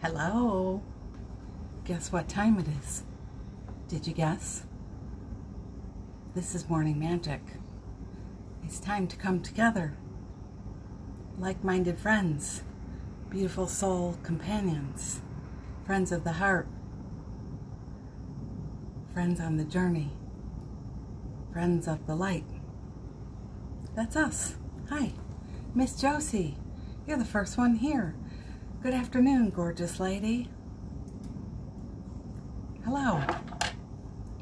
Hello. Guess what time it is? Did you guess? This is morning magic. It's time to come together. Like-minded friends, beautiful soul companions, friends of the heart, friends on the journey, friends of the light. That's us. Hi, Miss Josie. You're the first one here. Good afternoon, gorgeous lady. Hello.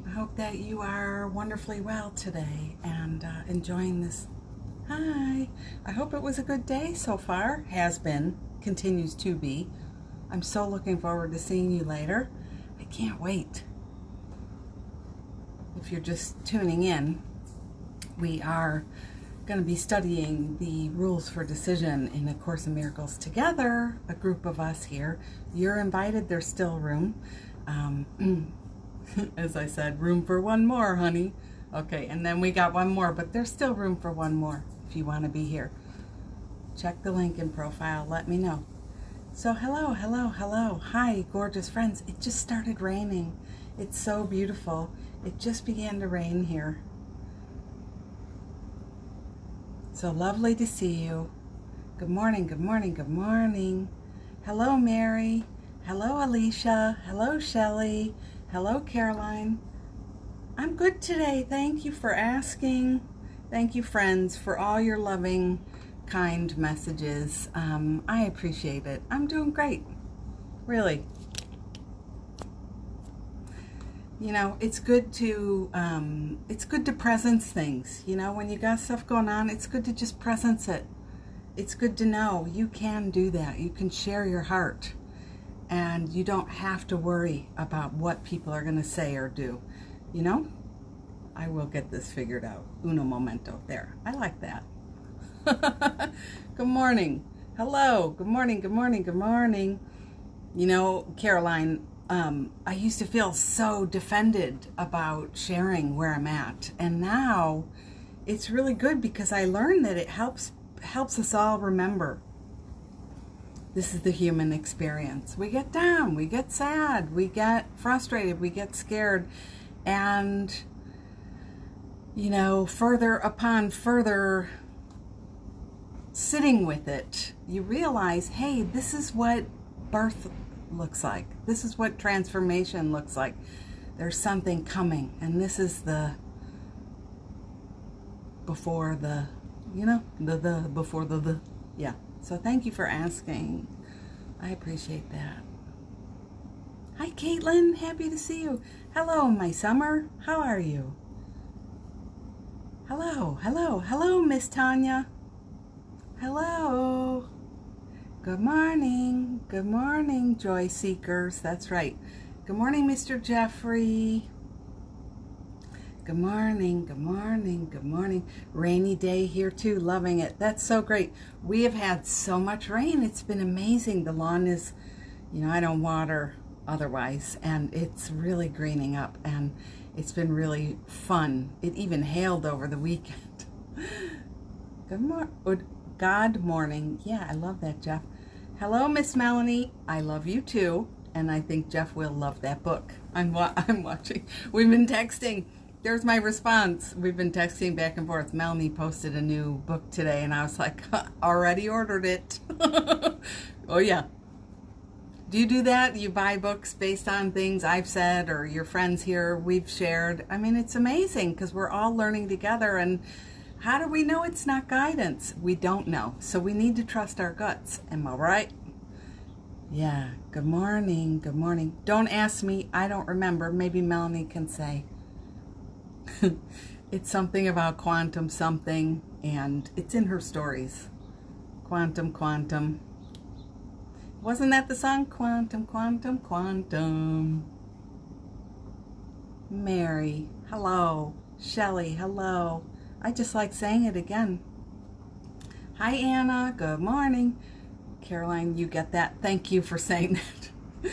I hope that you are wonderfully well today and enjoying this. Hi. I hope it was a good day so far. Has been. Continues to be. I'm so looking forward to seeing you later. I can't wait. If you're just tuning in, we are going to be studying the rules for decision in A Course in Miracles together, a group of us here. You're invited. There's still room. As I said, room for one more, honey. Okay, and then we got one more, but there's still room for one more if you want to be here. Check the link in profile. Let me know. So hello, hello, hello. Hi, gorgeous friends. It just started raining. It's so beautiful. It just began to rain here. So lovely to see you. Good morning, good morning, good morning. Hello, Mary. Hello, Alicia. Hello, Shelly. Hello, Caroline. I'm good today. Thank you for asking. Thank you, friends, for all your loving, kind messages. I appreciate it. I'm doing great. Really. You know, it's good to presence things. You know, when you got stuff going on, it's good to just presence it. It's good to know you can do that. You can share your heart. And you don't have to worry about what people are going to say or do. You know? I will get this figured out. Uno momento. There. I like that. Good morning. Hello. Good morning. Good morning. Good morning. You know, Caroline, I used to feel so defended about sharing where I'm at. And now it's really good because I learned that it helps us all remember. This is the human experience. We get down, we get sad, we get frustrated, we get scared. And, you know, further upon further sitting with it, you realize, hey, this is what birth looks like. This is what transformation looks like. There's something coming. And this is the before the, you know, the before the, yeah. So thank you for asking. I appreciate that. Hi, Caitlin. Happy to see you. Hello, my summer. How are you? Hello, hello, hello, Miss Tanya. Hello. Good morning. Good morning, joy seekers. That's right. Good morning, Mr. Jeffrey. Good morning, good morning, good morning. Rainy day here too, loving it. That's so great. We have had so much rain. It's been amazing. The lawn is, you know, I don't water otherwise, and it's really greening up, and it's been really fun. It even hailed over the weekend. God morning. Yeah, I love that, Jeff. Hello, Miss Melanie. I love you too, and I think Jeff will love that book. I'm watching. We've been texting. There's my response. We've been texting back and forth. Melanie posted a new book today, and I was like, already ordered it. Oh, yeah. Do you do that? You buy books based on things I've said or your friends here we've shared? I mean, it's amazing because we're all learning together, and how do we know it's not guidance? We don't know. So we need to trust our guts. Am I right? Yeah. Good morning. Good morning. Don't ask me. I don't remember. Maybe Melanie can say. It's something about quantum something, and it's in her stories. Quantum, quantum. Wasn't that the song? Quantum, quantum, quantum. Mary, hello. Shelly, hello. I just like saying it again. Hi, Anna. Good morning. Caroline, you get that. Thank you for saying that.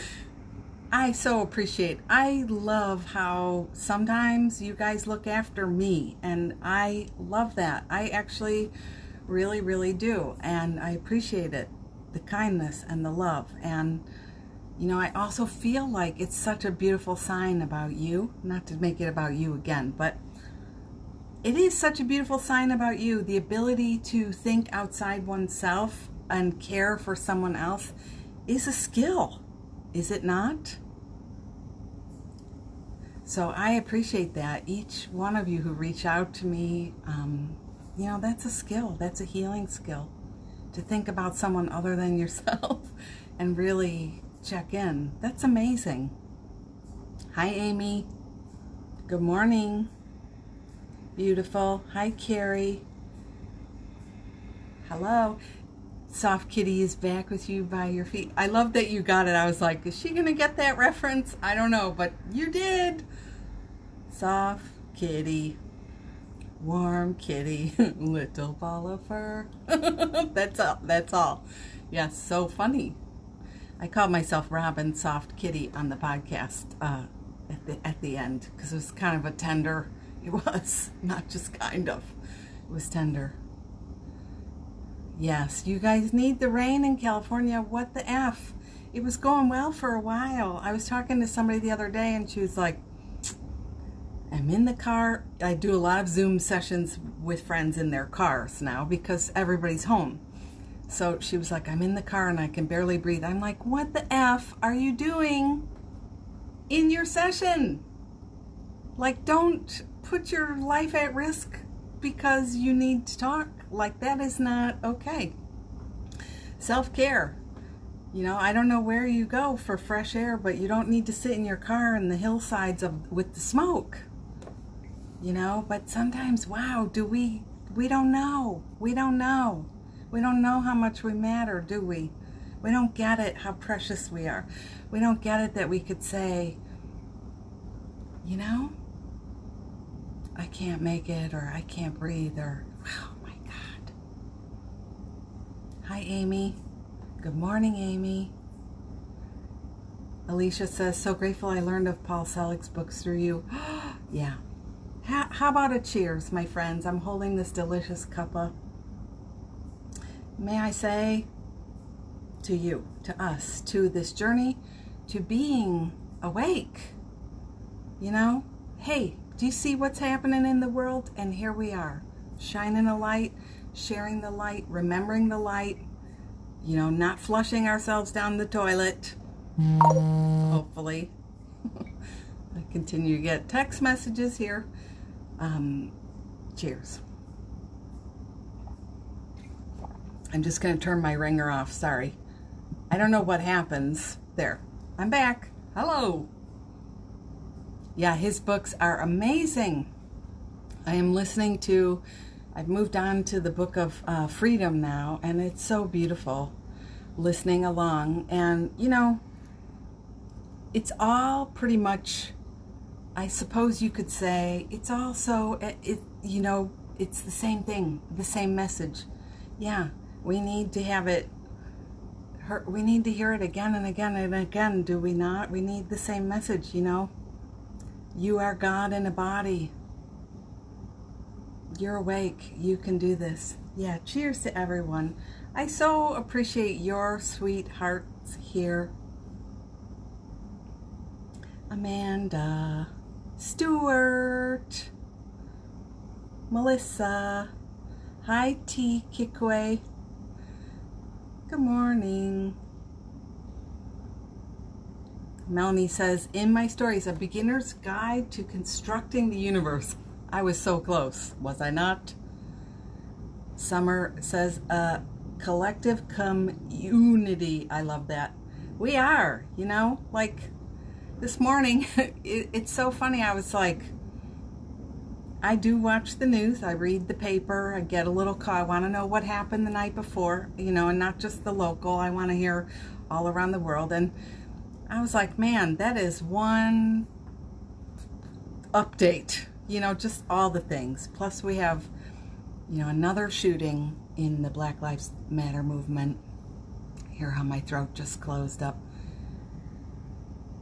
I so appreciate. I love how sometimes you guys look after me, and I love that. I actually really, really do, and I appreciate it. The kindness and the love, and You know, I also feel like it's such a beautiful sign about you, not to make it about you again, but it is such a beautiful sign about you. The ability to think outside oneself and care for someone else is a skill, is it not? So I appreciate that. Each one of you who reach out to me, you know, that's a skill. That's a healing skill. To think about someone other than yourself and really check in. That's amazing. Hi, Amy. Good morning. Beautiful. Hi, Carrie. Hello. Soft Kitty is back with you by your feet. I love that you got it. I was like, is she going to get that reference? I don't know, but you did. Soft Kitty. Warm kitty. Little ball of fur. That's all. That's all. Yes, so funny. I called myself Robin Soft Kitty on the podcast at the end because it was kind of a tender. It was not just kind of. It was tender. Yes, you guys need the rain in California. What the F? It was going well for a while. I was talking to somebody the other day and she was like, I'm in the car. I do a lot of Zoom sessions with friends in their cars now because everybody's home. So she was like, I'm in the car and I can barely breathe. I'm like, what the F are you doing in your session? Like, don't put your life at risk because you need to talk. Like, that is not okay. Self-care. You know, I don't know where you go for fresh air, but you don't need to sit in your car in the hillsides with the smoke. You know, but sometimes, wow, we don't know. We don't know. We don't know how much we matter, do we? We don't get it, how precious we are. We don't get it that we could say, you know, I can't make it, or I can't breathe, or, oh my God. Hi, Amy. Good morning, Amy. Alicia says, so grateful I learned of Paul Selig's books through you. Yeah. How about a cheers, my friends? I'm holding this delicious cuppa. May I say to you, to us, to this journey, to being awake. You know, hey, do you see what's happening in the world? And here we are, shining a light, sharing the light, remembering the light, you know, not flushing ourselves down the toilet, hopefully. I continue to get text messages here. Cheers. I'm just going to turn my ringer off. Sorry. I don't know what happens. There. I'm back. Hello. Yeah, his books are amazing. I am listening to, I've moved on to the book of Freedom now, and it's so beautiful listening along. And, you know, it's all pretty much, I suppose you could say, it's also, you know, it's the same thing, the same message. Yeah, we need to have it, we need to hear it again and again and again, do we not? We need the same message, you know. You are God in a body. You're awake. You can do this. Yeah, cheers to everyone. I so appreciate your sweet hearts here. Amanda, Stuart, Melissa, hi T. Kikwe, good morning. Melanie says, in my stories, a beginner's guide to constructing the universe. I was so close, was I not? Summer says, a collective community. I love that. We are, you know, like this morning, it's so funny. I was like, I do watch the news. I read the paper. I get a little call. I want to know what happened the night before, you know, and not just the local. I want to hear all around the world. And I was like, man, that is one update, you know, just all the things. Plus we have, you know, another shooting in the Black Lives Matter movement. Hear how my throat just closed up.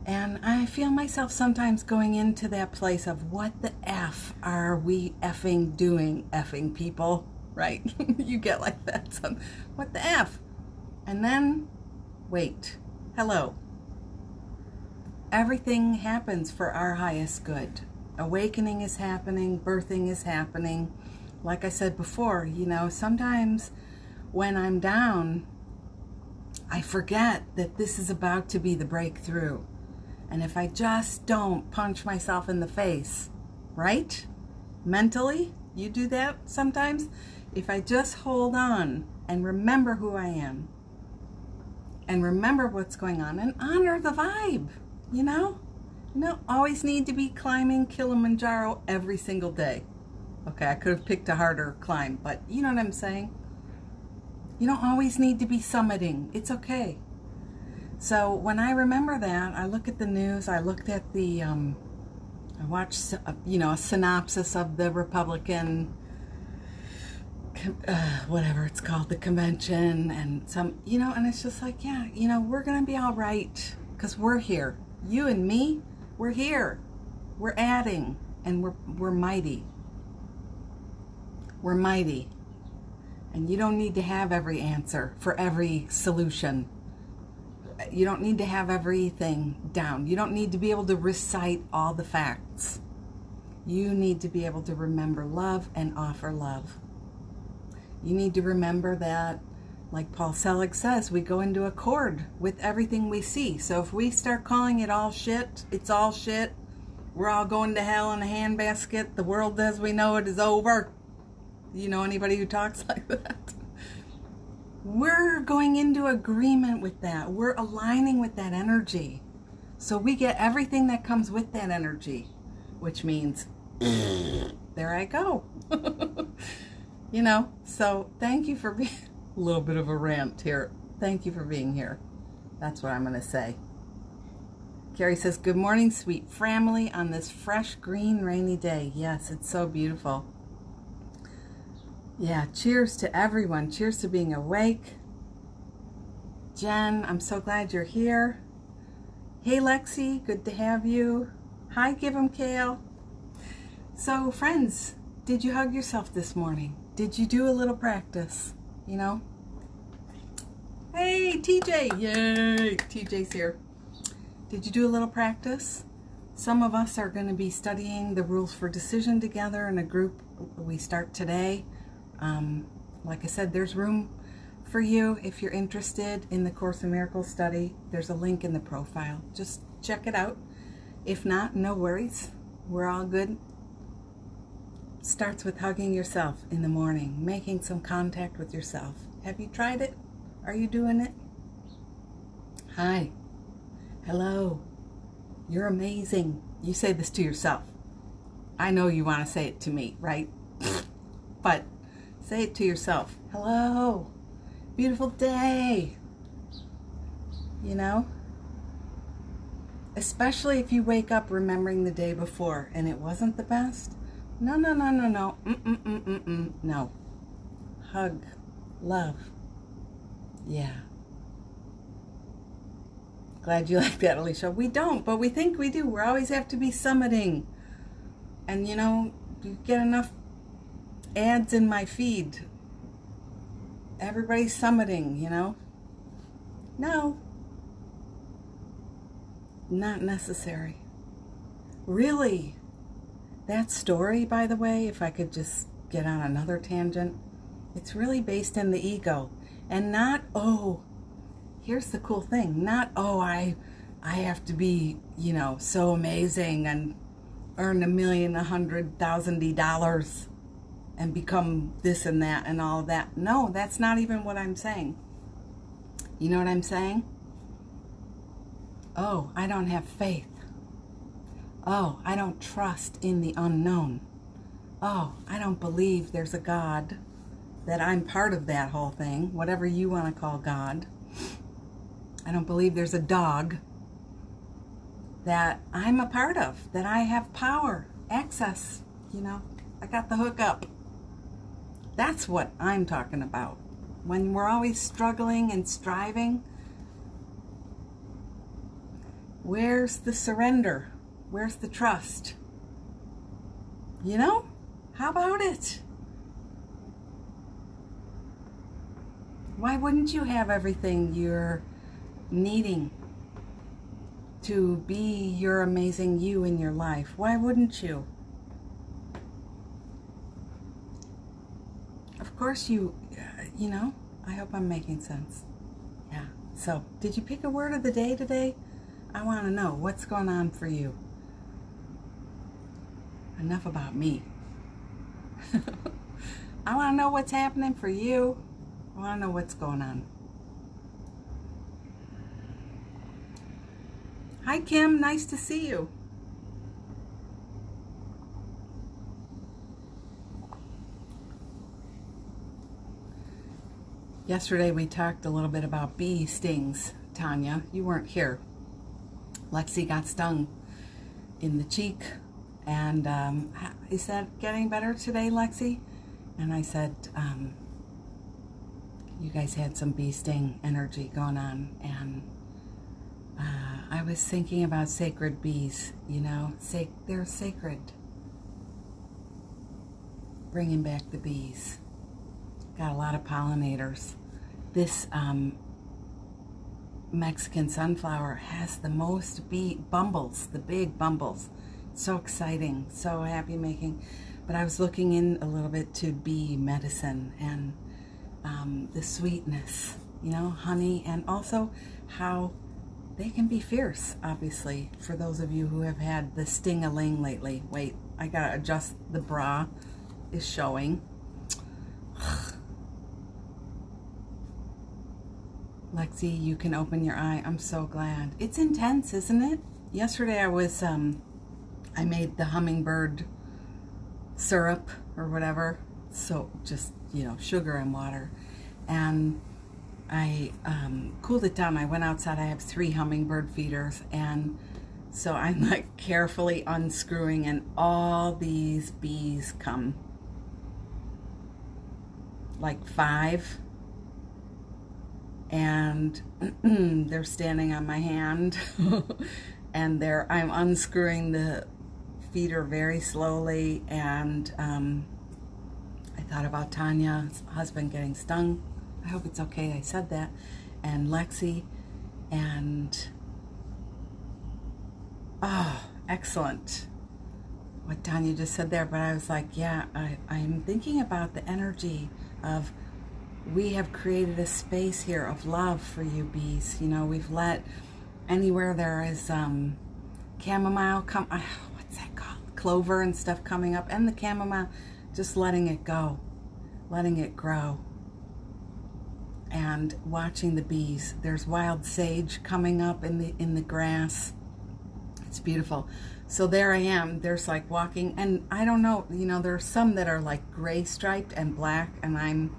And I feel myself sometimes going into that place of what the F are we effing doing, effing people, right? You get like that. What the F? And then, wait, hello. everything happens for our highest good. Awakening is happening, birthing is happening. Like I said before, you know, sometimes when I'm down, I forget that this is about to be the breakthrough. And if I just don't punch myself in the face, right? Mentally, you do that sometimes. If I just hold on and remember who I am and remember what's going on and honor the vibe, you know? You don't always need to be climbing Kilimanjaro every single day. Okay, I could have picked a harder climb, but you know what I'm saying? You don't always need to be summiting. It's okay. So when I remember that, I look at the news, I looked at the, I watched, you know, a synopsis of the Republican, whatever it's called, the convention, and some, you know, and it's just like, yeah, you know, we're going to be all right, because we're here. You and me, we're here. We're adding, and we're mighty. We're mighty. And you don't need to have every answer for every solution. You don't need to have everything down. You don't need to be able to recite all the facts. You need to be able to remember love and offer love. You need to remember that, like Paul Selig says, we go into accord with everything we see. So if we start calling it all shit, it's all shit, we're all going to hell in a handbasket, the world as we know it is over. You know anybody who talks like that? We're going into agreement with that. We're aligning with that energy. So we get everything that comes with that energy, which means, there I go. You know, so thank you for being, a little bit of a rant here. Thank you for being here. That's what I'm going to say. Carrie says, good morning, sweet family, on this fresh, green, rainy day. Yes, it's so beautiful. Yeah, cheers to everyone. Cheers to being awake. Jen, I'm so glad you're here. Hey, Lexi, good to have you. Hi, Give 'em Kale. So, friends, did you hug yourself this morning? Did you do a little practice? You know? Hey, TJ. Yay, TJ's here. Did you do a little practice? Some of us are going to be studying the rules for decision together in a group. We start today. Like I said, there's room for you if you're interested in the Course in Miracles study. There's a link in the profile. Just check it out. If not, no worries. We're all good. Starts with hugging yourself in the morning, making some contact with yourself. Have you tried it? Are you doing it? Hi. Hello. You're amazing. You say this to yourself. I know you want to say it to me, right? But say it to yourself. Hello. Beautiful day. You know? Especially if you wake up remembering the day before and it wasn't the best. No. No. Hug. Love. Yeah. Glad you like that, Alicia. We don't, but we think we do. We always have to be summiting. And you know, you get enough ads in my feed. Everybody's summiting, you know? No. Not necessary. Really? That story, by the way, if I could just get on another tangent, it's really based in the ego. And not, oh, here's the cool thing. Not, oh, I have to be, you know, so amazing and earn $1,100,000 and become this and that and all of that. No, that's not even what I'm saying. You know what I'm saying? Oh, I don't have faith. Oh, I don't trust in the unknown. Oh, I don't believe there's a God, that I'm part of that whole thing, whatever you want to call God. I don't believe there's a dog that I'm a part of, that I have power, access, you know, I got the hookup. That's what I'm talking about. When we're always struggling and striving, where's the surrender? Where's the trust? You know? How about it? Why wouldn't you have everything you're needing? to be your amazing you in your life. Why wouldn't you? Of course you know, I hope I'm making sense. Yeah. So, did you pick a word of the day today? I want to know what's going on for you. Enough about me. I want to know what's happening for you. I want to know what's going on. Hi, Kim. Nice to see you. Yesterday we talked a little bit about bee stings. Tanya, you weren't here. Lexi got stung in the cheek, and is that getting better today, Lexi? And I said, you guys had some bee sting energy going on, and I was thinking about sacred bees, you know, they're sacred. Bringing back the bees. Got a lot of pollinators. This Mexican sunflower has the most bee bumbles, the big bumbles. So exciting, so happy making. But I was looking in a little bit to bee medicine and the sweetness, you know, honey, and also how they can be fierce, obviously, for those of you who have had the sting-a-ling lately. Wait, I gotta adjust the bra. Is showing. Lexi, you can open your eye. I'm so glad. It's intense, isn't it? Yesterday I was, I made the hummingbird syrup or whatever. So just, you know, sugar and water. And I cooled it down. I went outside. I have 3 hummingbird feeders. And so I'm like carefully unscrewing, and all these bees come. Like 5. And they're standing on my hand. And I'm unscrewing the feeder very slowly. And I thought about Tanya's husband getting stung. I hope it's okay I said that. And Lexi. And oh, excellent what Tanya just said there. But I was like, yeah, I'm thinking about the energy of, we have created a space here of love for you bees. You know, we've let anywhere there is chamomile come, what's that called? Clover and stuff coming up, and the chamomile, just letting it go, letting it grow, and watching the bees. There's wild sage coming up in the grass. It's beautiful. So there I am. There's like walking, and I don't know, you know, there's some that are like gray striped and black, and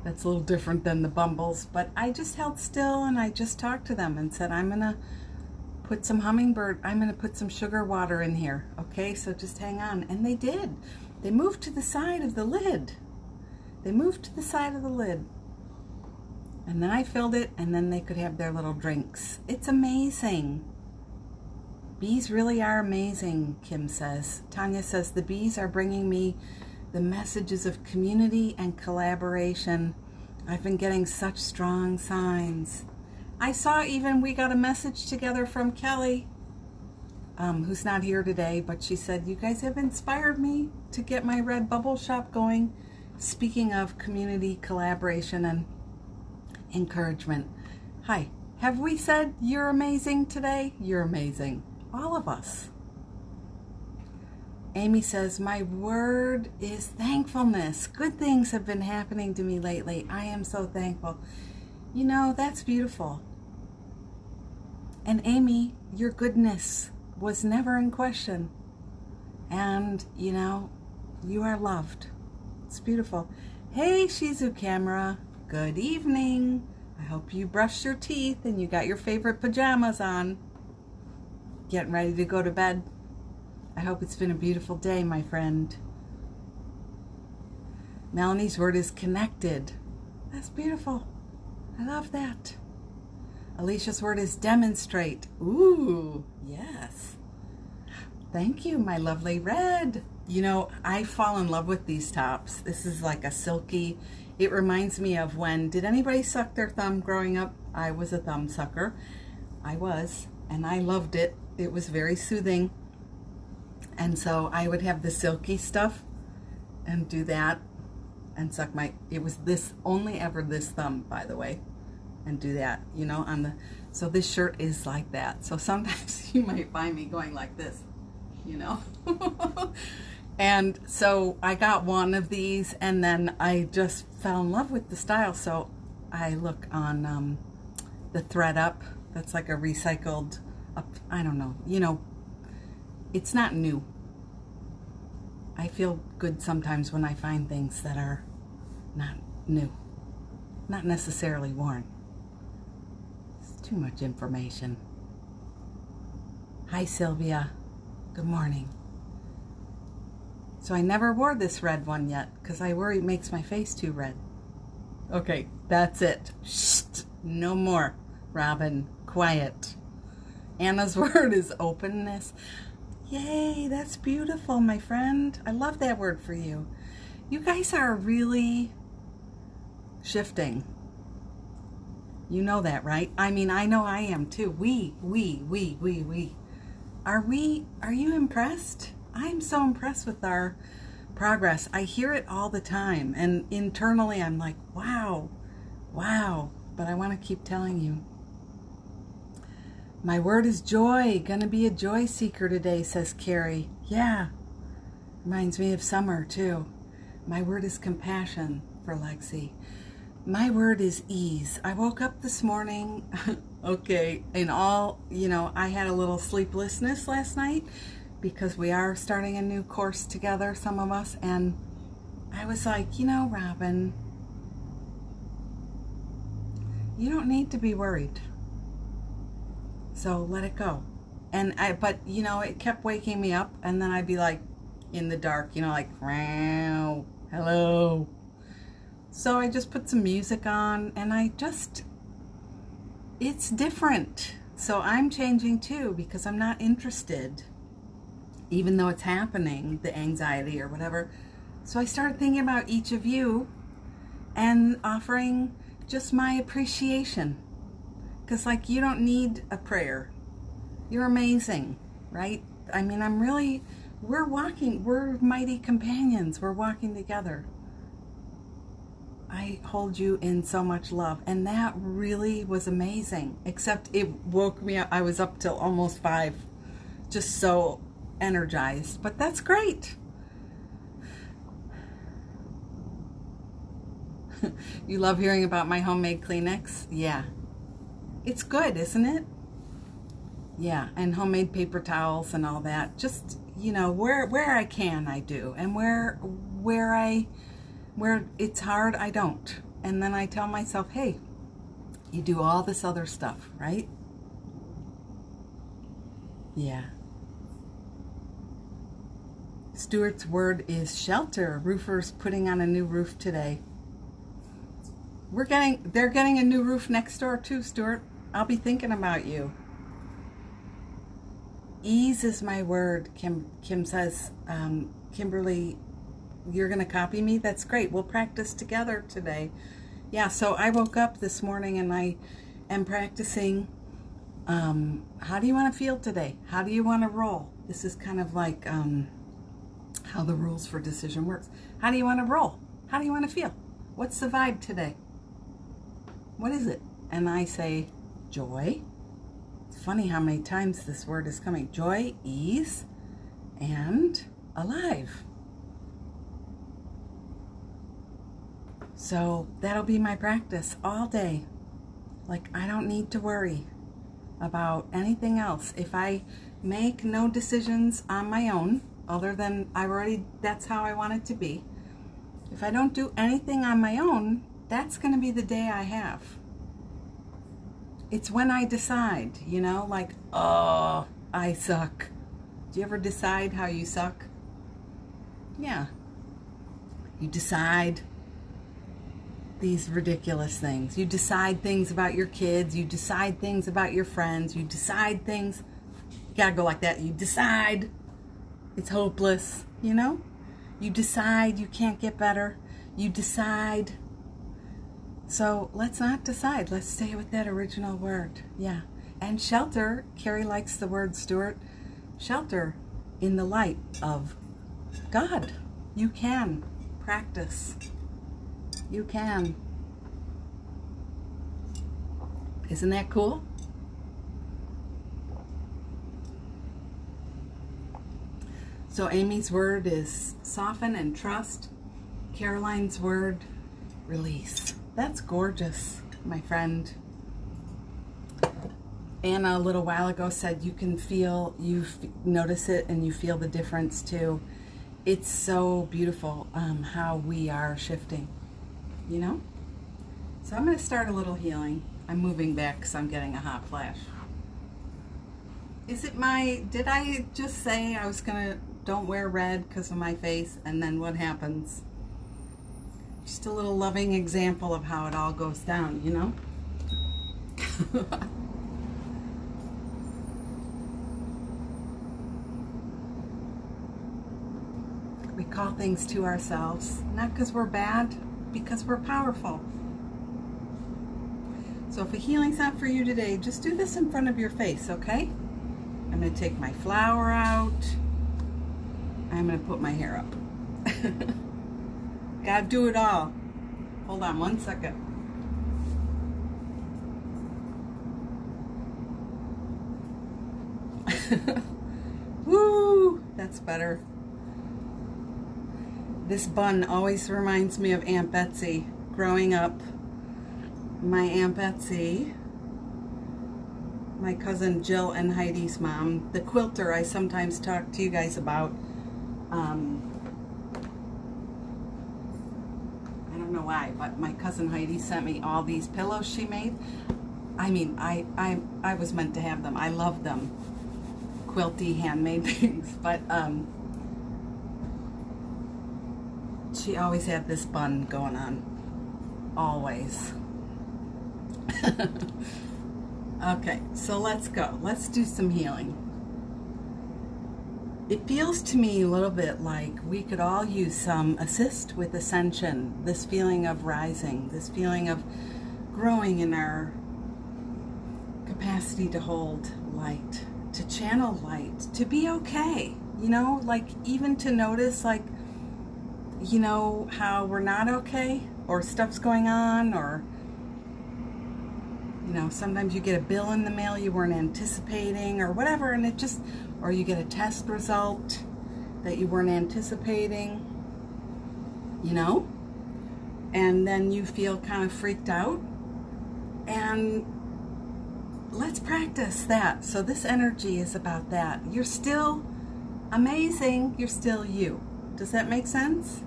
that's a little different than the bumbles, but I just held still and I just talked to them and said, I'm gonna put some sugar water in here, okay? So just hang on. And they did. They moved to the side of the lid. They moved to the side of the lid. And then I filled it, and then they could have their little drinks. It's amazing. Bees really are amazing, Kim says. Tanya says, the bees are bringing me the messages of community and collaboration. I've been getting such strong signs. I saw even we got a message together from Kelly, who's not here today, but she said, you guys have inspired me to get my red bubble shop going. Speaking of community collaboration and encouragement. Hi, have we said you're amazing today? You're amazing. All of us. Amy says, my word is thankfulness. Good things have been happening to me lately. I am so thankful. You know, that's beautiful. And Amy, your goodness was never in question. And, you know, you are loved. It's beautiful. Hey, Shizu Camera. Good evening. I hope you brushed your teeth and you got your favorite pajamas on. Getting ready to go to bed. I hope it's been a beautiful day, my friend. Melanie's word is connected. That's beautiful. I love that. Alicia's word is demonstrate. Ooh, yes. Thank you, my lovely red. You know, I fall in love with these tops. This is like a silky, it reminds me of when, did anybody suck their thumb growing up? I was a thumb sucker. I was. and I loved it. It was very soothing. And so I would have the silky stuff and do that and suck it was this, only ever this thumb, by the way, and do that, you know, so this shirt is like that. So sometimes you might find me going like this, you know. And so I got one of these, and then I just fell in love with the style. So I look on the Thread Up. That's like a recycled up, I don't know, you know, it's not new. I feel good sometimes when I find things that are not new, not necessarily worn. It's too much information. Hi, Sylvia. Good morning. So I never wore this red one yet because I worry it makes my face too red. Okay, that's it. Shh, no more. Robin, quiet. Anna's word is openness. Yay, that's beautiful, my friend. I love that word for you. You guys are really shifting. You know that, right? I mean, I know I am too. We. Are you impressed? I'm so impressed with our progress. I hear it all the time, and internally I'm like, wow, but I want to keep telling you. My word is joy. Gonna be a joy seeker today, says Carrie. Yeah, reminds me of summer too. My word is compassion for Lexi. My word is ease. I woke up this morning, okay, and I had a little sleeplessness last night because we are starting a new course together, some of us, and I was like, Robin, you don't need to be worried. So let it go. But it kept waking me up, and then I'd be like in the dark, like, wow, hello. So I just put some music on, and it's different. So I'm changing too, because I'm not interested, even though it's happening, the anxiety or whatever. So I started thinking about each of you and offering just my appreciation. Because, you don't need a prayer. You're amazing, right? I mean, we're mighty companions. We're walking together. I hold you in so much love. And that really was amazing. Except it woke me up. I was up till almost 5. Just so energized. But that's great. You love hearing about my homemade Kleenex? Yeah. It's good, isn't it? Yeah, and homemade paper towels and all that. Just, where I can, I do. And where it's hard, I don't. And then I tell myself, hey, you do all this other stuff, right? Yeah. Stuart's word is shelter. Roofers putting on a new roof today. They're getting a new roof next door too, Stuart. I'll be thinking about you. Ease is my word, Kim says. Kimberly, you're going to copy me? That's great. We'll practice together today. Yeah, so I woke up this morning and I am practicing, how do you want to feel today? How do you want to roll? This is kind of like how the rules for decision works. How do you want to roll? How do you want to feel? What's the vibe today? What is it? And I say, joy. It's funny how many times this word is coming. Joy, ease, and alive. So that'll be my practice all day. I don't need to worry about anything else. If I make no decisions on my own, other than that's how I want it to be. If I don't do anything on my own, that's going to be the day I have. It's when I decide, oh, I suck. Do you ever decide how you suck? Yeah. You decide these ridiculous things. You decide things about your kids. You decide things about your friends. You decide things. You gotta go like that. You decide it's hopeless, You decide you can't get better. You decide. So let's not decide. Let's stay with that original word. Yeah. And shelter, Carrie likes the word, Stuart, shelter in the light of God. You can practice. You can. Isn't that cool? So Amy's word is soften and trust. Caroline's word, release. That's gorgeous, my friend. Anna a little while ago said you can feel, notice it and you feel the difference too. It's so beautiful how we are shifting, you know? So I'm going to start a little healing. I'm moving back because I'm getting a hot flash. Is it did I just say I was going to, don't wear red because of my face, and then what happens? Just a little loving example of how it all goes down, you know? We call things to ourselves, not because we're bad, because we're powerful. So if a healing's not for you today, just do this in front of your face, okay? I'm going to take my flower out. I'm going to put my hair up. Gotta do it all. Hold on one second. Woo! That's better. This bun always reminds me of Aunt Betsy. Growing up, my Aunt Betsy, my cousin Jill and Heidi's mom, the quilter I sometimes talk to you guys about. I don't know why, but my cousin Heidi sent me all these pillows she made. I mean, I was meant to have them. I love them. Quilty, handmade things. But she always had this bun going on. Always. Okay, so let's go. Let's do some healing. It feels to me a little bit like we could all use some assist with ascension, this feeling of rising, this feeling of growing in our capacity to hold light, to channel light, to be okay, you know, like even to notice, like, you know, how we're not okay, or stuff's going on, or, you know, sometimes you get a bill in the mail you weren't anticipating or whatever, and it just, or you get a test result that you weren't anticipating, you know, and then you feel kind of freaked out. And let's practice that. So this energy is about that. You're still amazing. You're still you. Does that make sense?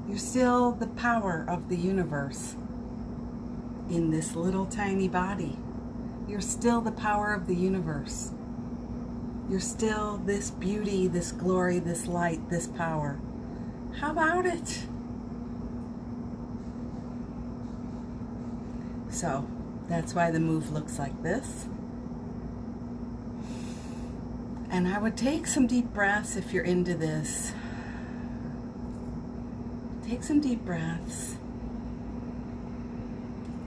You're still the power of the universe in this little tiny body. You're still the power of the universe. You're still this beauty, this glory, this light, this power. How about it? So that's why the move looks like this. And I would take some deep breaths if you're into this. Take some deep breaths.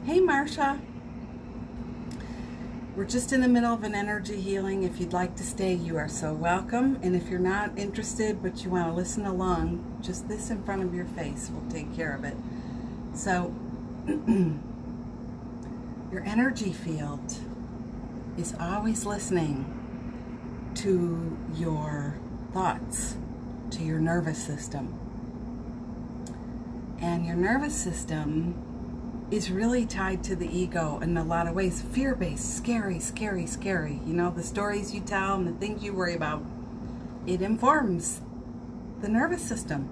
Hey, Marsha. We're just in the middle of an energy healing. If you'd like to stay, you are so welcome. And if you're not interested, but you want to listen along, just this in front of your face will take care of it. So, your energy field is always listening to your thoughts, to your nervous system. And your nervous system is really tied to the ego in a lot of ways. Fear-based, scary, scary, scary. You know, the stories you tell and the things you worry about. It informs the nervous system,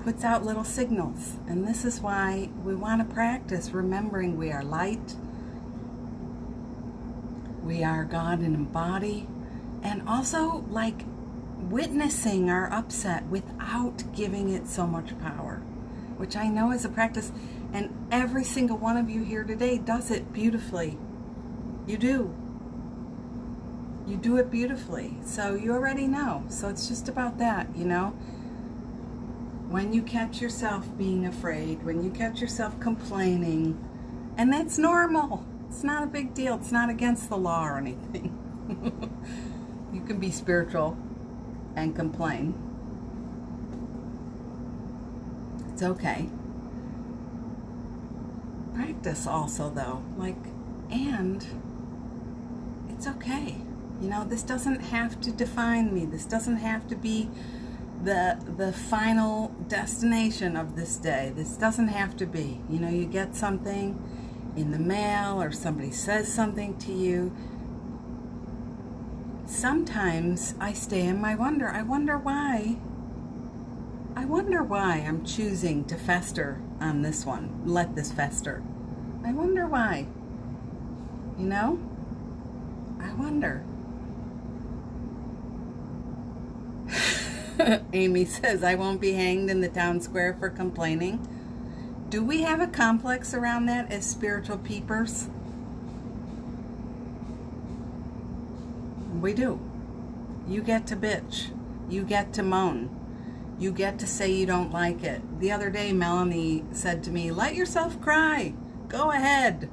puts out little signals. And this is why we want to practice remembering we are light, we are God in a body, and also like witnessing our upset without giving it so much power, which I know is a practice. And every single one of you here today does it beautifully. You do. You do it beautifully. So you already know. So it's just about that, you know. When you catch yourself being afraid, when you catch yourself complaining, and that's normal. It's not a big deal. It's not against the law or anything. You can be spiritual and complain. It's okay. Practice also, though. And it's okay. This doesn't have to define me. This doesn't have to be the final destination of this day. This doesn't have to be. You get something in the mail or somebody says something to you. Sometimes I stay in my wonder. I wonder why I'm choosing to fester on this one. Let this fester. I wonder why. I wonder. Amy says, I won't be hanged in the town square for complaining. Do we have a complex around that as spiritual peepers? We do. You get to bitch. You get to moan. You get to say you don't like it. The other day, Melanie said to me, let yourself cry. Go ahead.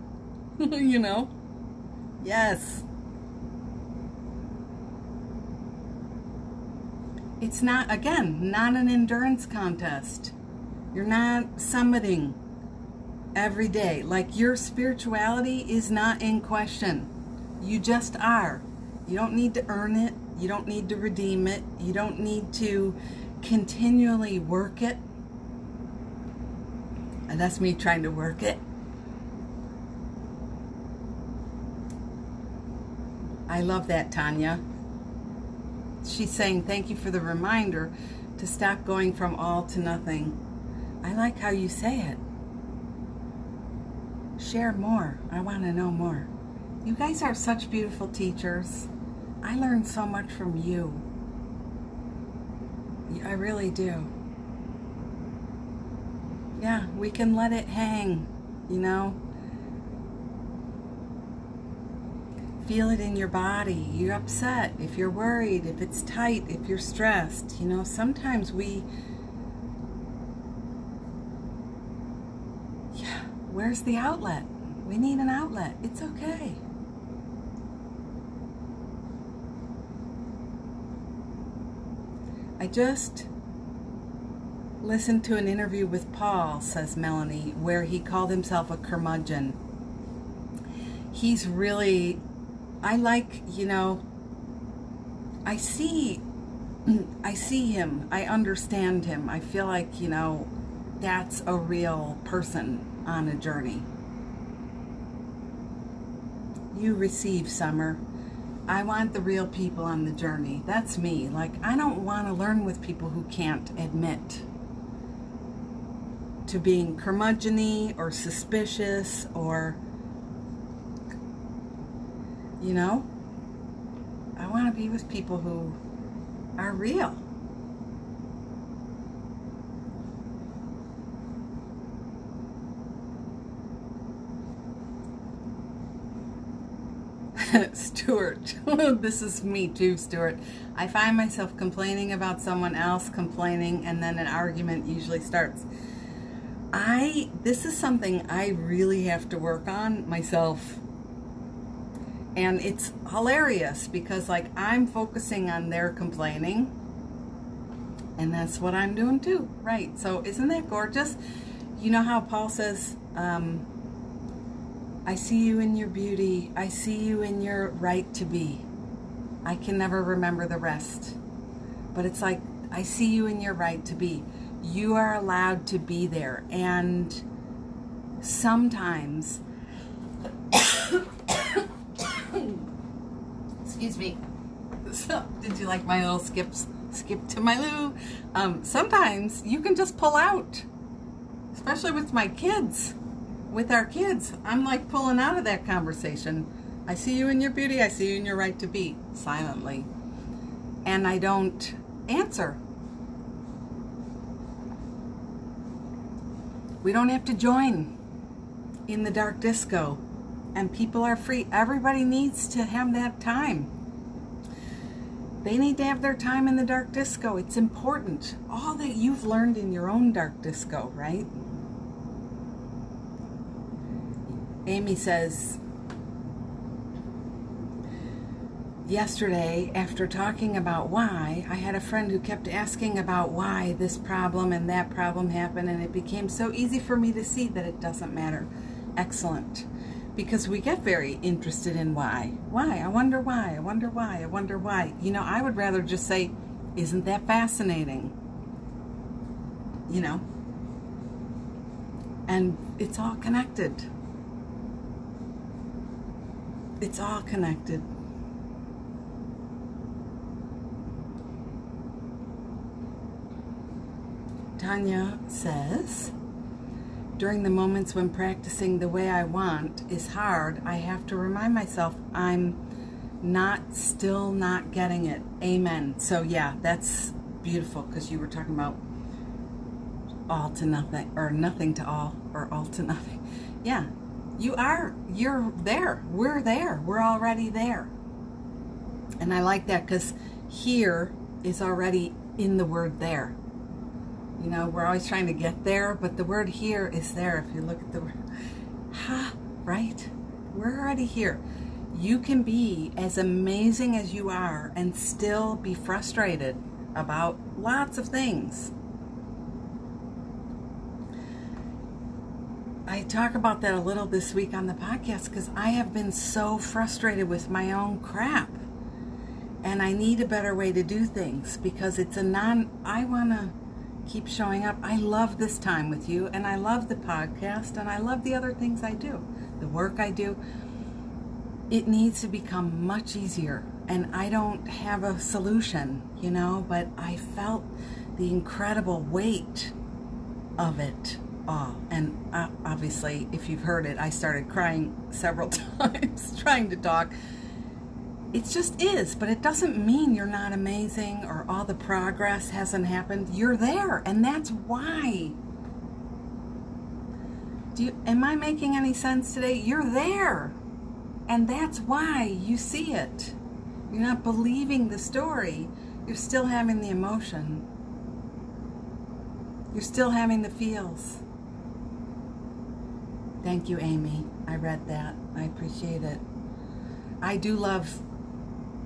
Yes. It's not an endurance contest. You're not summiting every day. Your spirituality is not in question. You just are. You don't need to earn it. You don't need to redeem it. You don't need to continually work it. And that's me trying to work it. I love that, Tanya. She's saying, thank you for the reminder to stop going from all to nothing. I like how you say it. Share more. I want to know more. You guys are such beautiful teachers. I learn so much from you. I really do. Yeah, we can let it hang, Feel it in your body. You're upset, if you're worried, if it's tight, if you're stressed. Sometimes where's the outlet? We need an outlet. It's okay. I just listened to an interview with Paul, says Melanie, where he called himself a curmudgeon. He's really, I see him. I understand him. I feel like, that's a real person on a journey. You receive, Summer. I want the real people on the journey. That's me. I don't want to learn with people who can't admit to being curmudgeon-y or suspicious or, I want to be with people who are real. Stuart, this is me too, Stuart. I find myself complaining about someone else complaining, and then an argument usually starts. This is something I really have to work on myself. And it's hilarious because I'm focusing on their complaining, and that's what I'm doing too, right? So isn't that gorgeous? You know how Paul says, I see you in your beauty. I see you in your right to be. I can never remember the rest. But it's I see you in your right to be. You are allowed to be there. And sometimes, excuse me. So, did you like my little skip to my loo? Sometimes you can just pull out, especially with my kids. With our kids, I'm pulling out of that conversation. I see you in your beauty. I see you in your right to be, silently. And I don't answer. We don't have to join in the dark disco. And people are free. Everybody needs to have that time. They need to have their time in the dark disco. It's important. All that you've learned in your own dark disco, right? Amy says, yesterday, after talking about why, I had a friend who kept asking about why this problem and that problem happened, and it became so easy for me to see that it doesn't matter. Excellent. Because we get very interested in why. Why? I wonder why. I wonder why. I wonder why. You know, I would rather just say, isn't that fascinating? You know? And it's all connected. It's all connected. Tanya says, during the moments when practicing the way I want is hard, I have to remind myself I'm still not getting it. Amen. So yeah, that's beautiful, because you were talking about all to nothing, or nothing to all, or all to nothing. Yeah, you're there. We're already there. And I like that, because here is already in the word there. You know, we're always trying to get there, but the word here is there. If you look at the word, right? We're already here. You can be as amazing as you are and still be frustrated about lots of things. I talk about that a little this week on the podcast, because I have been so frustrated with my own crap. And I need a better way to do things, because it's I want to keep showing up. I love this time with you, and I love the podcast, and I love the other things I do, the work I do. It needs to become much easier, and I don't have a solution, you know, but I felt the incredible weight of it all. And obviously, if you've heard it, I started crying several times trying to talk. It just is, but it doesn't mean you're not amazing or all the progress hasn't happened. You're there, and that's why. Am I making any sense today? You're there, and that's why you see it. You're not believing the story. You're still having the emotion. You're still having the feels. Thank you, Amy. I read that. I appreciate it. I do love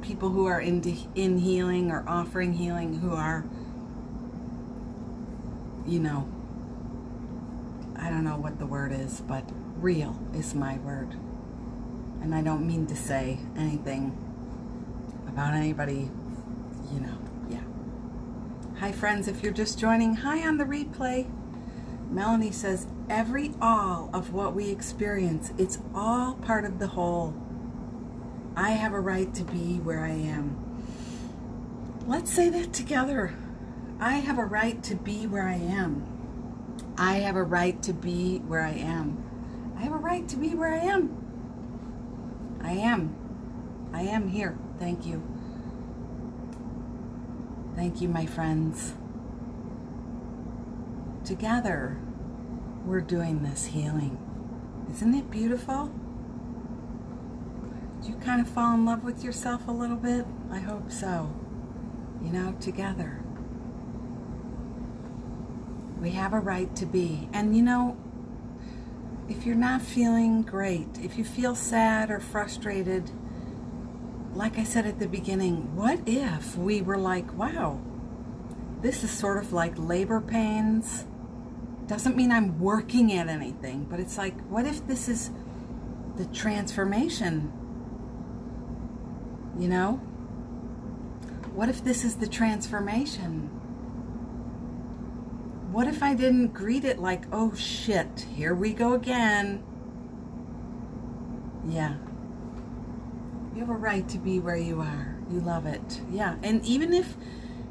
people who are in healing or offering healing, who are, you know, I don't know what the word is, but real is my word. And I don't mean to say anything about anybody, you know, yeah. Hi friends, if you're just joining, hi on the replay. Melanie says, all of what we experience, it's all part of the whole. I have a right to be where I am. Let's say that together. I have a right to be where I am. I have a right to be where I am. I have a right to be where I am. I am. I am here. Thank you. Thank you, my friends. Together, we're doing this healing. Isn't it beautiful? Do you kind of fall in love with yourself a little bit? I hope so. You know, together. We have a right to be. And you know, if you're not feeling great, if you feel sad or frustrated, like I said at the beginning, what if we were like, wow, this is sort of like labor pains. Doesn't mean I'm working at anything, but it's like, what if this is the transformation? You know? What if this is the transformation? What if I didn't greet it like, oh shit, here we go again? Yeah. You have a right to be where you are. You love it. Yeah. And even if,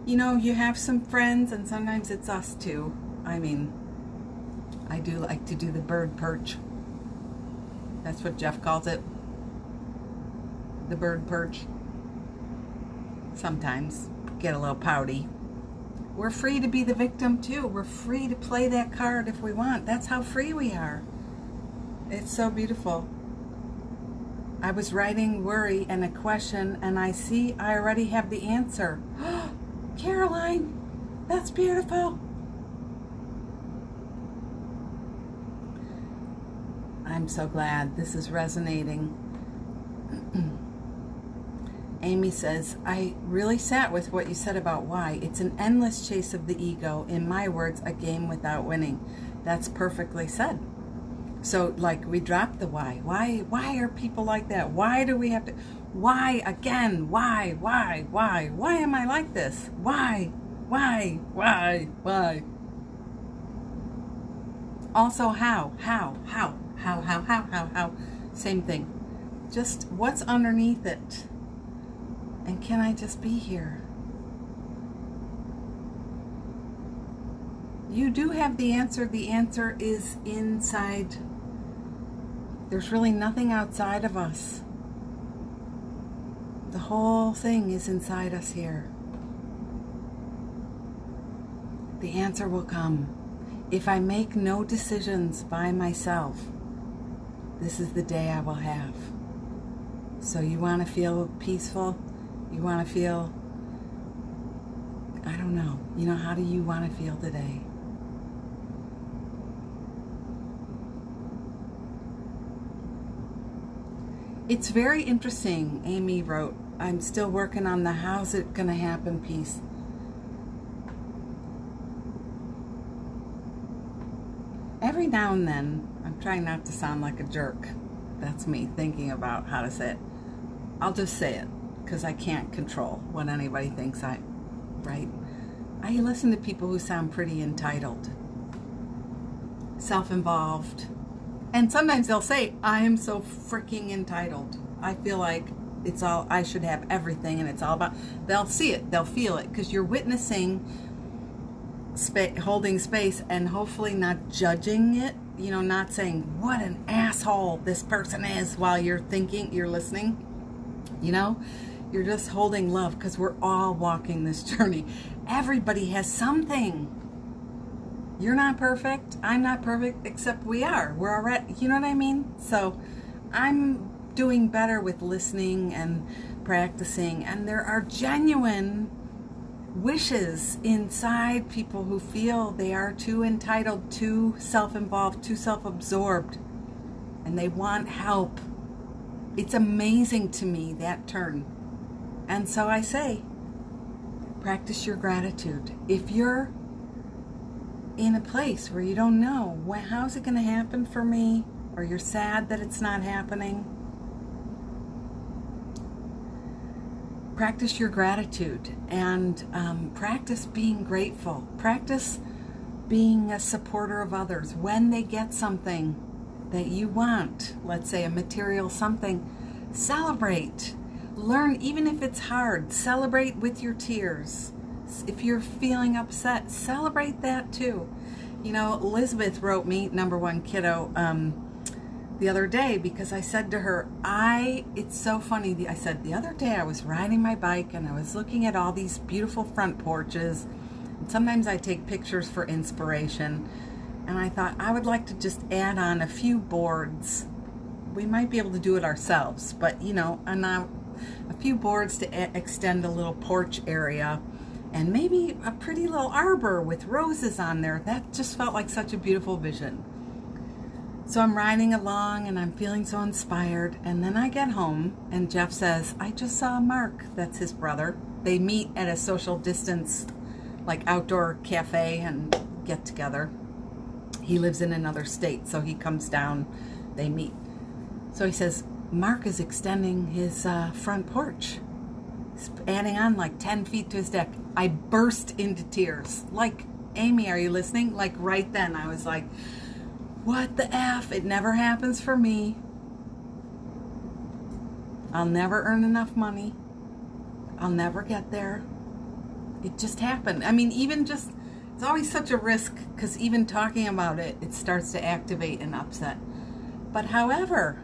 you know, you have some friends, and sometimes it's us too. I mean, I do like to do the bird perch. That's what Jeff calls it. The bird perch. Sometimes get a little pouty. We're free to be the victim too. We're free to play that card if we want. That's how free we are. It's so beautiful. I was writing worry and a question, and I see I already have the answer. Caroline, that's beautiful. I'm so glad this is resonating. Amy says, I really sat with what you said about why. It's an endless chase of the ego. In my words, a game without winning. That's perfectly said. So, like, we dropped the why. Why are people like that? Why do we have to? Why again? Why? Why am I like this? Why? Also, how? Same thing. Just what's underneath it? And can I just be here? You do have the answer. The answer is inside. There's really nothing outside of us. The whole thing is inside us here. The answer will come. If I make no decisions by myself, this is the day I will have. So you want to feel peaceful? You want to feel, I don't know, how do you want to feel today? It's very interesting, Amy wrote, I'm still working on the how's it going to happen piece. Every now and then, I'm trying not to sound like a jerk. That's me thinking about how to say it. I'll just say it, because I can't control what anybody thinks right? I listen to people who sound pretty entitled, self-involved, and sometimes they'll say, I am so freaking entitled. I feel like I should have everything, and it's all about, they'll see it, they'll feel it, because you're witnessing, holding space, and hopefully not judging it, not saying, what an asshole this person is while you're thinking, you're listening, you're just holding love, because we're all walking this journey. Everybody has something. You're not perfect. I'm not perfect, except we are. We're already, you know what I mean? So I'm doing better with listening and practicing, and there are genuine wishes inside people who feel they are too entitled, too self-involved, too self-absorbed, and they want help. It's amazing to me, that turn. And so I say, practice your gratitude. If you're in a place where you don't know, how's it going to happen for me, or you're sad that it's not happening, practice your gratitude and practice being grateful. Practice being a supporter of others. When they get something that you want, let's say a material something, celebrate. Learn, even if it's hard, celebrate with your tears. If you're feeling upset, celebrate that too. Elizabeth wrote me, number one kiddo, the other day, because I said to her, it's so funny, I said, the other day I was riding my bike and I was looking at all these beautiful front porches, and sometimes I take pictures for inspiration, and I thought I would like to just add on a few boards. We might be able to do it ourselves, but a few boards to extend a little porch area, and maybe a pretty little arbor with roses on there. That just felt like such a beautiful vision. So I'm riding along and I'm feeling so inspired, and then I get home and Jeff says, I just saw Mark, that's his brother. They meet at a social distance, like outdoor cafe, and get together. He lives in another state, so he comes down, they meet. So he says, Mark is extending his front porch. He's adding on like 10 feet to his deck. I burst into tears. Like, Amy, are you listening? Like right then I was like, what the F? It never happens for me. I'll never earn enough money. I'll never get there. It just happened. I mean, even just, it's always such a risk, because even talking about it, it starts to activate an upset. But however,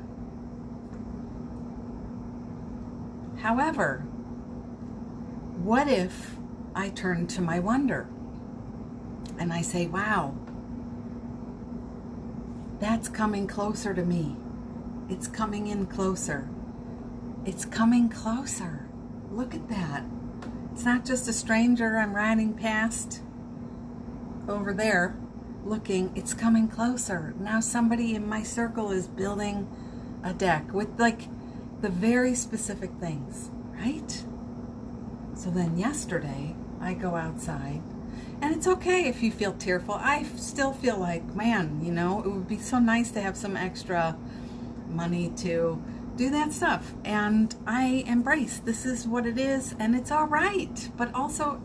what if I turn to my wonder and I say, wow, that's coming closer to me. It's coming in closer. It's coming closer. Look at that. It's not just a stranger I'm riding past over there looking. It's coming closer. Now somebody in my circle is building a deck with like the very specific things, right? So then yesterday, I go outside, and it's okay if you feel tearful. I still feel like, man, you know, it would be so nice to have some extra money to do that stuff. And I embrace, this is what it is, and it's all right. But also,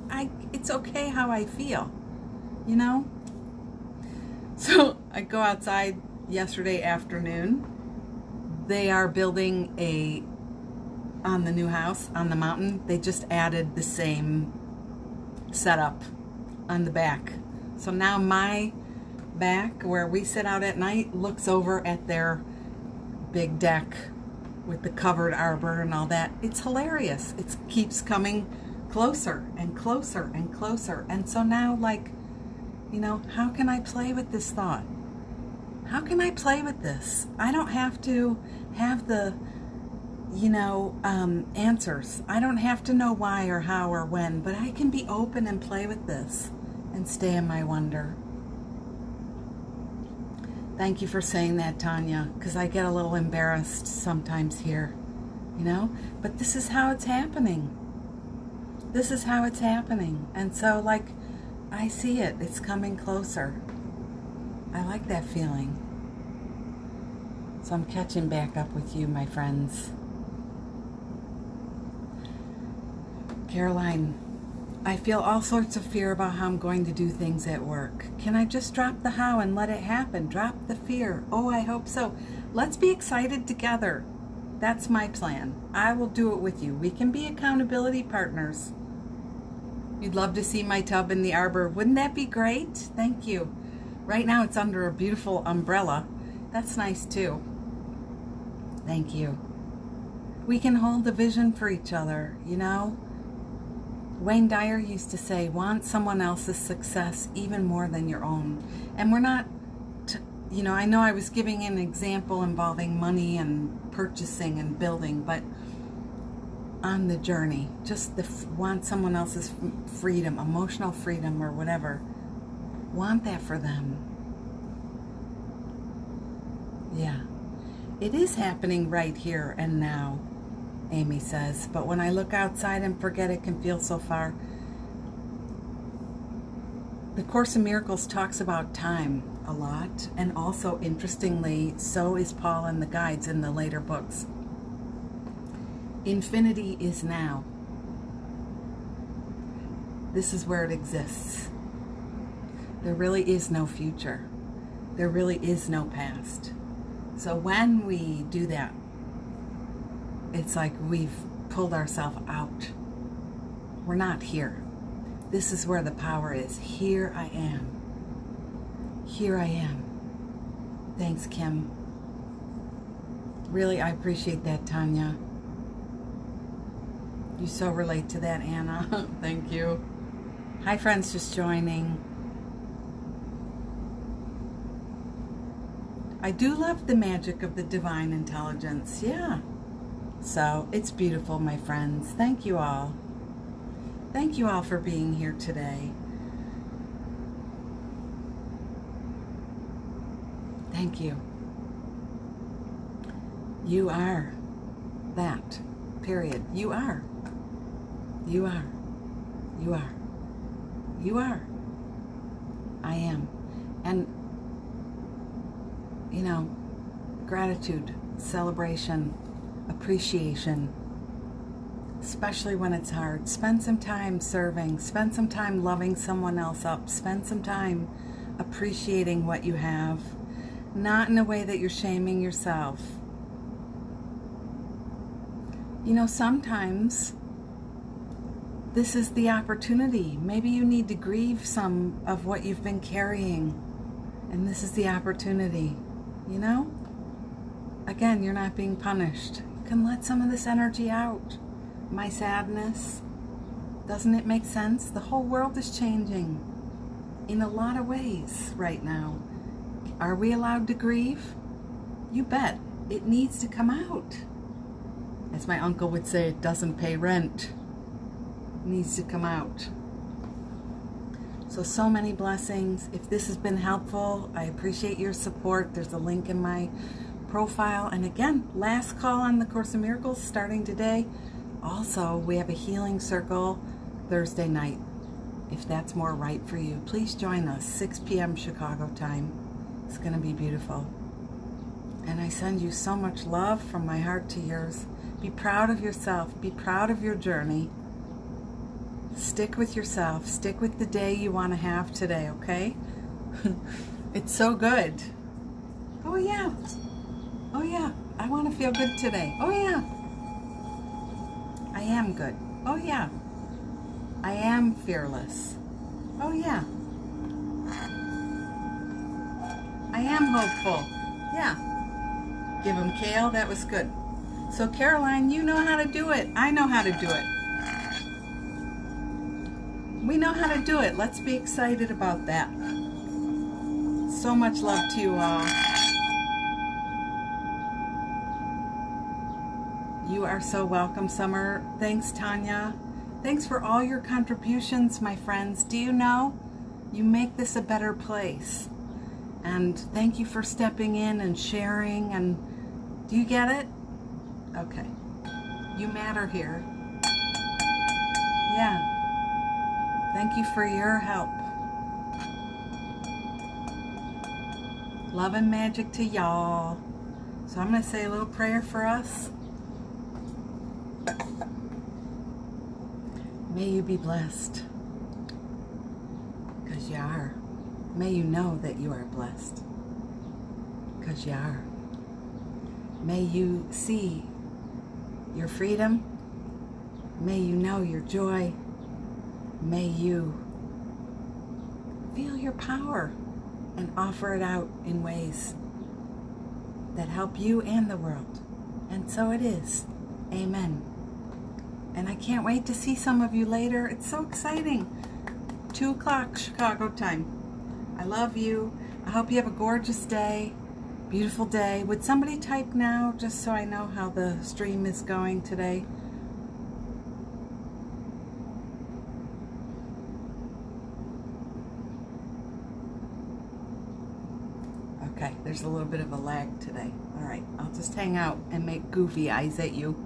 it's okay how I feel, you know? So I go outside yesterday afternoon. They are building on the new house on the mountain. They just added the same setup on the back. So now my back, where we sit out at night, looks over at their big deck with the covered arbor and all that. It's hilarious. It keeps coming closer and closer and closer. And so now, like, you know, how can I play with this thought? How can I play with this? I don't have to have the, you know, answers. I don't have to know why or how or when, but I can be open and play with this and stay in my wonder. Thank you for saying that, Tanya, because I get a little embarrassed sometimes here, you know, but this is how it's happening. This is how it's happening. And so, like, I see it. It's coming closer. I like that feeling. So I'm catching back up with you, my friends. Caroline, I feel all sorts of fear about how I'm going to do things at work. Can I just drop the how and let it happen? Drop the fear. Oh, I hope so. Let's be excited together. That's my plan. I will do it with you. We can be accountability partners. You'd love to see my tub in the arbor. Wouldn't that be great? Thank you. Right now it's under a beautiful umbrella. That's nice too. Thank you. We can hold a vision for each other, you know? Wayne Dyer used to say, want someone else's success even more than your own. And we're not, you know, I know I was giving an example involving money and purchasing and building, but on the journey, just want someone else's freedom, emotional freedom or whatever. Want that for them. Yeah. It is happening right here and now, Amy says. But when I look outside and forget, it can feel so far. The Course in Miracles talks about time a lot. And also, interestingly, so is Paul and the guides in the later books. Infinity is now. This is where it exists. There really is no future. There really is no past. So when we do that, it's like we've pulled ourselves out. We're not here. This is where the power is. Here I am. Here I am. Thanks, Kim. Really, I appreciate that, Tanya. You so relate to that, Anna. Thank you. Hi, friends just joining. I do love the magic of the divine intelligence. Yeah. So it's beautiful, my friends. Thank you all. Thank you all for being here today. Thank you. You are that. Period. You are. You are. You are. You are. I am. And, you know, gratitude, celebration, appreciation, especially when it's hard. Spend some time serving. Spend some time loving someone else up. Spend some time appreciating what you have. Not in a way that you're shaming yourself. You know, sometimes this is the opportunity. Maybe you need to grieve some of what you've been carrying. And this is the opportunity, you know? Again, you're not being punished. You can let some of this energy out. My sadness. Doesn't it make sense? The whole world is changing in a lot of ways right now. Are we allowed to grieve? You bet. It needs to come out. As my uncle would say, it doesn't pay rent. It needs to come out. So many blessings. If this has been helpful, I appreciate your support. There's a link in my profile. And again, last call on the Course in Miracles starting today. Also, we have a healing circle Thursday night. If that's more right for you, please join us, 6 p.m. Chicago time. It's going to be beautiful. And I send you so much love from my heart to yours. Be proud of yourself. Be proud of your journey. Stick with yourself. Stick with the day you want to have today, okay? It's so good. Oh, yeah. Oh, yeah. I want to feel good today. Oh, yeah. I am good. Oh, yeah. I am fearless. Oh, yeah. I am hopeful. Yeah. Give him kale. That was good. So, Caroline, you know how to do it. I know how to do it. We know how to do it. Let's be excited about that. So much love to you all. You are so welcome, Summer. Thanks, Tanya. Thanks for all your contributions, my friends. Do you know? You make this a better place. And thank you for stepping in and sharing. And do you get it? Okay. You matter here. Yeah. Thank you for your help. Love and magic to y'all. So I'm going to say a little prayer for us. May you be blessed, because you are. May you know that you are blessed, because you are. May you see your freedom. May you know your joy. May you feel your power and offer it out in ways that help you and the world. And so it is. Amen. And I can't wait to see some of you later. It's so exciting. 2 o'clock Chicago time. I love you. I hope you have a gorgeous day. Beautiful day. Would somebody type now just so I know how the stream is going today? Okay, there's a little bit of a lag today. All right, I'll just hang out and make goofy eyes at you.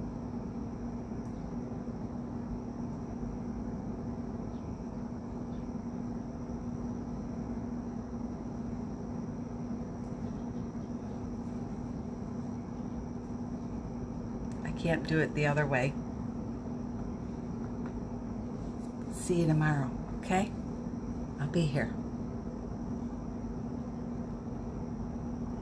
Can't do it the other way. See you tomorrow, okay? I'll be here.